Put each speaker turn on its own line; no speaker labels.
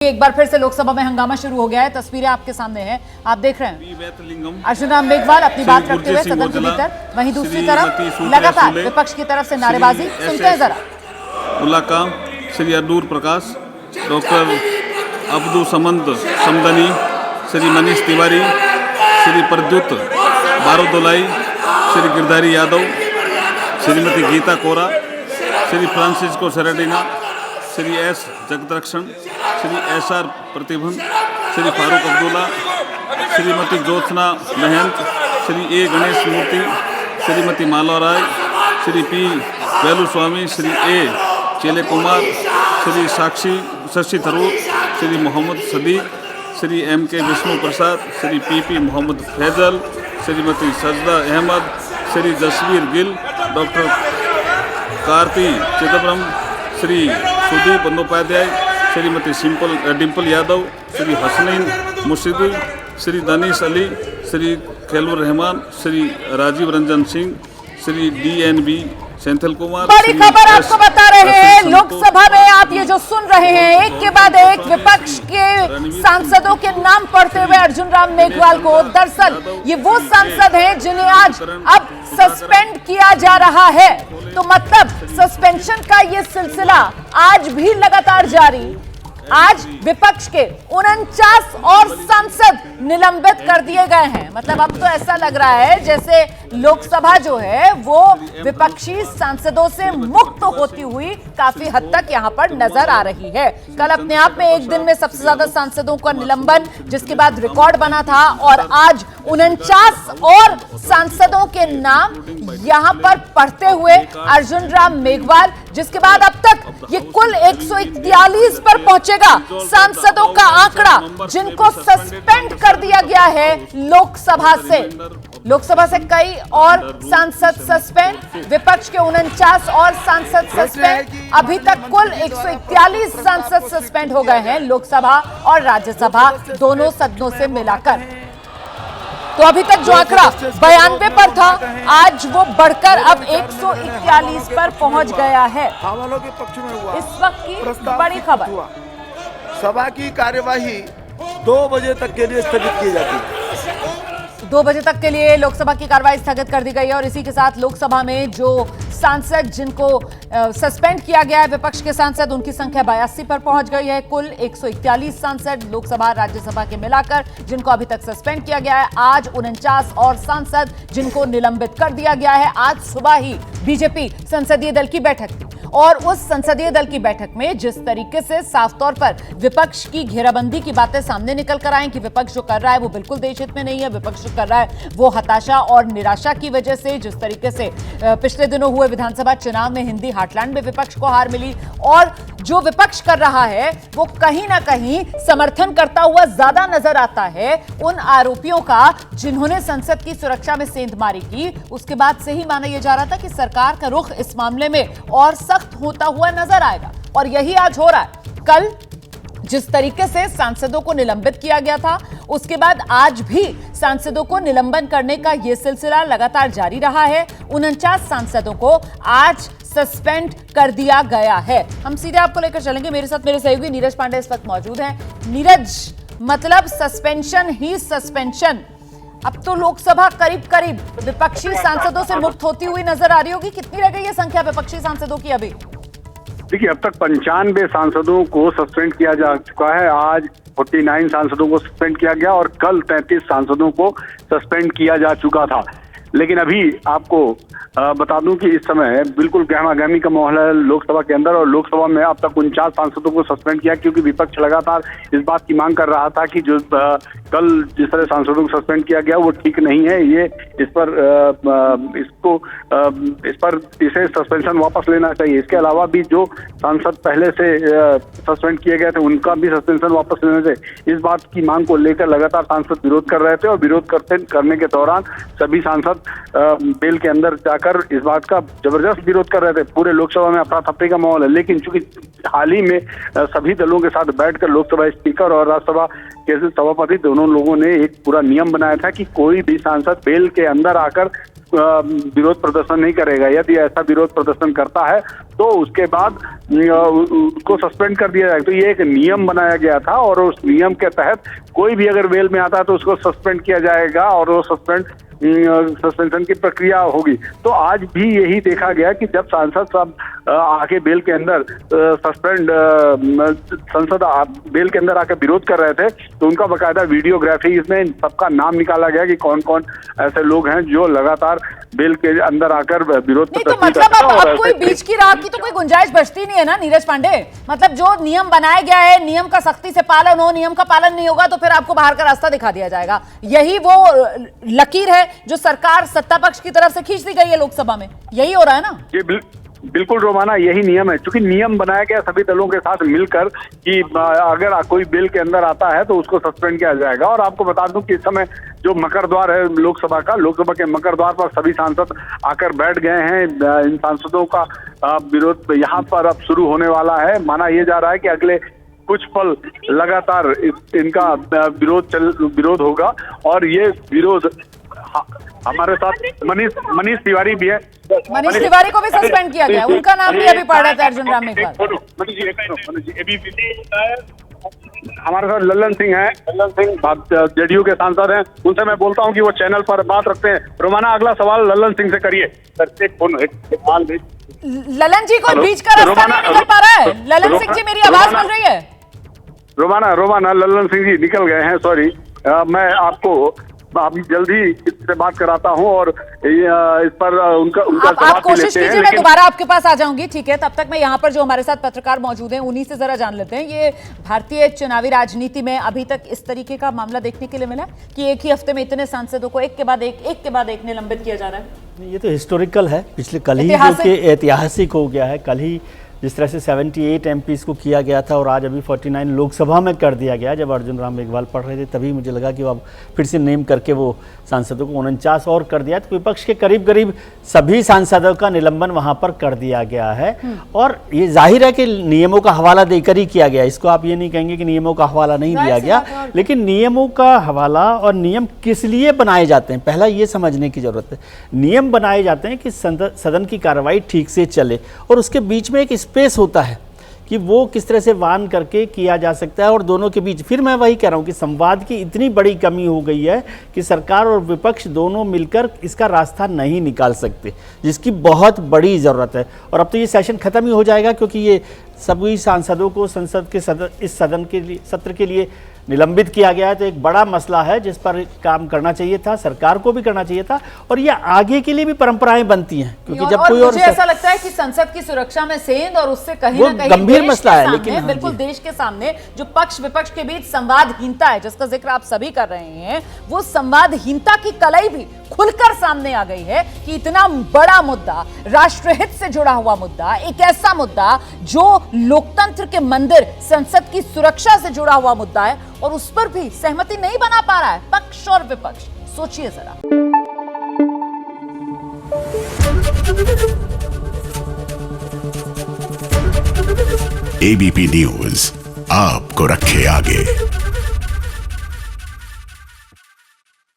एक बार फिर से लोकसभा में हंगामा शुरू हो गया है। तस्वीरें आपके सामने हैं, आप देख रहे हैं अर्जुन राम मेघवाल अपनी बात रखते हुए सदन के भीतर, वहीं दूसरी तरफ लगातार विपक्ष की तरफ से नारेबाजी। सुनते हैं जरा।
उल्लाका, Shri Adoor Prakash, doctor Abdul Samad Samadani, Shri Manish Tewari, Shri Pradyut Bordoloi, Shri Girdhari Yadav, Shrimati Geeta Kora, Shri Francisco Sardinha, Shri S Jagathrakshakan, Shri S R Prathiban, Shri Farooq Abdullah, Shrimati Jyotsna Mahant, Shri A Ganesh Murthy, Shrimati Mala Rai, Shri P Velusamy, Shri A Chelle Kumar, Shri Sakshi Shashi Tharoor, Shri Mohammed Sadiq, Shri M K Vishnu Prasad, Shri P Mohammed Faizal, Shrimati सजदा अहमद, श्री जसवीर गिल, डॉक्टर कार्ति चिदम्बरम, श्री सुदीप बंदोपाध्याय, श्रीमती डिम्पल यादव, श्री हसनैन मुर्शिदी, श्री दानिश अली, श्री खैलुर रहमान, श्री राजीव रंजन सिंह, श्री DNB सेंथिल कुमार।
बड़ी खबर आपको बता रहे हैं, लोकसभा में आप ये जो सुन रहे हैं, एक के बाद एक विपक्ष के सांसदों के नाम पढ़ते हुए अर्जुन राम मेघवाल को, दरअसल ये वो सांसद हैं जिन्हें आज अब सस्पेंड किया जा रहा है। तो मतलब सस्पेंशन का ये सिलसिला आज भी लगातार जारी। आज विपक्ष के 49 और सांसद निलंबित कर दिए गए हैं। मतलब अब तो ऐसा लग रहा है जैसे लोकसभा जो है वो विपक्षी सांसदों से मुक्त होती हुई काफी हद तक यहां पर नजर आ रही है। कल अपने आप में एक दिन में सबसे ज्यादा सांसदों का निलंबन, जिसके बाद रिकॉर्ड बना था, और आज 49 और सांसदों के नाम यहां पर पढ़ते हुए अर्जुन राम मेघवाल, जिसके बाद अब तक ये कुल 141 पर पहुंचेगा सांसदों का आंकड़ा जिनको सस्पेंड कर दिया गया है लोकसभा से। लोकसभा से कई और सांसद सस्पेंड, विपक्ष के 49 और सांसद सस्पेंड। अभी तक कुल 141 सांसद सस्पेंड हो गए हैं लोकसभा और राज्यसभा दोनों सदनों से मिलाकर। तो अभी तक जो आंकड़ा 92 पर था, आज वो बढ़कर अब 141 पर पहुंच गया है।
के पक्ष में हुआ
इस वक्त की बड़ी खबर।
सभा की कार्यवाही 2 बजे तक के लिए स्थगित की जाती है।
2 बजे तक के लिए लोकसभा की कार्रवाई स्थगित कर दी गई है। और इसी के साथ लोकसभा में जो सांसद जिनको सस्पेंड किया गया है, विपक्ष के सांसद, उनकी संख्या 82 पर पहुंच गई है। कुल 141 सांसद लोकसभा राज्यसभा के मिलाकर जिनको अभी तक सस्पेंड किया गया है। आज 49 और सांसद जिनको निलंबित कर दिया गया है। आज सुबह ही बीजेपी संसदीय दल की बैठक थी, और उस संसदीय दल की बैठक में जिस तरीके से साफ तौर पर विपक्ष की घेराबंदी की बातें सामने निकल कर आए कि विपक्ष जो कर रहा है वो बिल्कुल देशहित में नहीं है, विपक्ष जो कर रहा है वो हताशा और निराशा की वजह से, जिस तरीके से पिछले दिनों हुए विधानसभा चुनाव में हिंदी हार्टलैंड में विपक्ष को हार मिली, और जो विपक्ष कर रहा है वो कहीं ना कहीं समर्थन करता हुआ ज्यादा नजर आता है उन आरोपियों का जिन्होंने संसद की सुरक्षा में सेंधमारी की। उसके बाद से ही माना यह जा रहा था कि सरकार का रुख इस मामले में और सख्त होता हुआ नजर आएगा, और यही आज हो रहा है। कल जिस तरीके से सांसदों को निलंबित किया गया था, उसके बाद आज भी सांसदों को निलंबन करने का यह सिलसिला लगातार जारी रहा है। 49 सांसदों को आज सस्पेंड कर दिया गया है। हम सीधे आपको लेकर चलेंगे, मेरे साथ मेरे सहयोगी नीरज पांडे इस वक्त मौजूद हैं। नीरज, मतलब सस्पेंशन ही सस्पेंशन। अब तो लोकसभा करीब करीब विपक्षी सांसदों से मुक्त होती हुई नजर आ रही होगी। कितनी रह गई है संख्या विपक्षी सांसदों की अभी?
देखिए, अब तक 95 सांसदों को सस्पेंड किया जा चुका है। आज 49 सांसदों को सस्पेंड किया गया और कल 33 सांसदों को सस्पेंड किया जा चुका था। लेकिन अभी आपको बता दूं कि इस समय बिल्कुल गहमागहमी का माहौल है लोकसभा के अंदर, और लोकसभा में अब तक 49 सांसदों को सस्पेंड किया, क्योंकि विपक्ष लगातार इस बात की मांग कर रहा था कि जो कल जिस तरह सांसदों को सस्पेंड किया गया वो ठीक नहीं है। ये इसे सस्पेंशन वापस लेना चाहिए। इसके अलावा भी जो सांसद पहले से सस्पेंड किए गए थे उनका भी सस्पेंशन वापस लेना चाहिए। इस बात की मांग को लेकर लगातार सांसद विरोध कर रहे थे, और विरोध करने के दौरान सभी सांसद बेल के अंदर जाकर इस बात का जबरदस्त विरोध कर रहे थे। पूरे लोकसभा में अफरा तफरी का माहौल है। लेकिन चूंकि हाल ही में सभी दलों के साथ बैठकर लोकसभा स्पीकर और राज्यसभा के सभापति दोनों लोगों ने एक पूरा नियम बनाया था कि कोई भी सांसद बेल के अंदर आकर विरोध प्रदर्शन नहीं करेगा। यदि ऐसा विरोध प्रदर्शन करता है तो उसके बाद उसको सस्पेंड कर दिया जाएगा। तो ये एक नियम बनाया गया था और उस नियम के तहत कोई भी अगर बेल में आता है तो उसको सस्पेंड किया जाएगा और वो सस्पेंशन की प्रक्रिया होगी। तो आज भी यही देखा गया कि जब सांसद साहब आके बेल के अंदर संसद बेल के अंदर आके विरोध कर रहे थे तो उनका बकायदा वीडियोग्राफी, इसमें सबका नाम निकाला गया कि कौन कौन ऐसे लोग हैं जो लगातार बेल के अंदर आकर विरोध
नहीं। तो मतलब अब कोई बीच की राह की तो कोई गुंजाइश बचती नहीं है ना नीरज पांडे। मतलब जो नियम बनाया गया है, नियम का सख्ती से पालन हो, नियम का पालन नहीं होगा तो फिर आपको बाहर का रास्ता दिखा दिया जाएगा। यही वो लकीर है जो सरकार सत्ता पक्ष की तरफ से खींच दी गई है लोकसभा में, यही हो रहा है ना?
जी बिल्कुल रोमाना, यही नियम है। क्योंकि नियम बनाया गया सभी दलों के साथ मिलकर कि अगर कोई बिल के अंदर आता है तो उसको सस्पेंड किया जाएगा। और आपको बता दूं कि इस समय जो मकर द्वार है लोकसभा के मकर द्वार पर सभी सांसद आकर बैठ गए हैं। इन सांसदों का विरोध यहाँ पर अब शुरू होने वाला है। माना यह जा रहा है कि अगले कुछ पल लगातार इनका विरोध होगा और ये विरोध हमारे साथ मनीष तिवारी भी है।
मनीष तिवारी को भी सस्पेंड किया गया, उनका नाम भी अभी पढ़ रहे थे अर्जुन राम मेघवाल।
हमारे साथ लल्लन सिंह है, जेडीयू के सांसद हैं। उनसे मैं बोलता हूं कि वो चैनल पर बात रखते हैं। रोमाना, अगला सवाल लल्लन सिंह से करिए।
ललन जी को बीच का रास्ता नहीं निकल पा रहा है। ललन सिंह जी, मेरी आवाज मिल रही है?
रोमाना लल्लन सिंह जी निकल गए हैं, सॉरी। मैं आपको अभी जल्दी इससे बात कराता हूं और इस पर उनका
आप कोशिश कीजिए, मैं दोबारा आपके पास आ जाऊंगी, ठीक है? तब तक मैं यहाँ पर जो हमारे साथ पत्रकार मौजूद हैं उन्हीं से जरा जान लेते हैं। ये भारतीय चुनावी राजनीति में अभी तक इस तरीके का मामला देखने के लिए मिला कि एक ही हफ्ते में इतने सांसदों को एक के बाद एक निलंबित किया जा रहा है।
ये तो हिस्टोरिकल है, पिछले कल ही जो कि ऐतिहासिक हो गया है। कल ही जिस तरह से 78 एमपीज़ को किया गया था और आज अभी 49 लोकसभा में कर दिया गया। जब अर्जुन राम मेघवाल पढ़ रहे थे तभी मुझे लगा कि वो अब फिर से नेम करके वो सांसदों को 49 और कर दिया। तो विपक्ष के करीब सभी सांसदों का निलंबन वहाँ पर कर दिया गया है। और ये जाहिर है कि नियमों का हवाला देकर ही किया गया। इसको आप ये नहीं कहेंगे कि नियमों का हवाला नहीं दिया गया, लेकिन नियमों का हवाला और नियम किस लिए बनाए जाते हैं, पहला ये समझने की जरूरत है। नियम बनाए जाते हैं कि सदन की कार्रवाई ठीक से चले और उसके बीच में एक स्पेस होता है कि वो किस तरह से वान करके किया जा सकता है। और दोनों के बीच फिर मैं वही कह रहा हूँ कि संवाद की इतनी बड़ी कमी हो गई है कि सरकार और विपक्ष दोनों मिलकर इसका रास्ता नहीं निकाल सकते, जिसकी बहुत बड़ी ज़रूरत है। और अब तो ये सेशन ख़त्म ही हो जाएगा क्योंकि ये सभी सांसदों को संसद के इस सदन के लिए सत्र के लिए निलंबित किया गया है। तो एक बड़ा मसला है जिस पर काम करना चाहिए था, सरकार को भी करना चाहिए था और ये आगे के लिए भी परंपराएं बनती हैं क्योंकि जब कोई और
मुझे ऐसा लगता है कि संसद की सुरक्षा में सेंध और उससे कहीं ना कहीं
गंभीर मसला है। लेकिन
बिल्कुल देश के सामने जो पक्ष विपक्ष के बीच संवादहीनता है जिसका जिक्र आप सभी कर रहे हैं, वो संवादहीनता की कलई भी खुलकर सामने आ गई है कि इतना बड़ा मुद्दा, राष्ट्रहित से जुड़ा हुआ मुद्दा, एक ऐसा मुद्दा जो लोकतंत्र के मंदिर संसद की सुरक्षा से जुड़ा हुआ मुद्दा है और उस पर भी सहमति नहीं बना पा रहा है पक्ष और विपक्ष। सोचिए जरा।
एबीपी न्यूज आपको रखे आगे।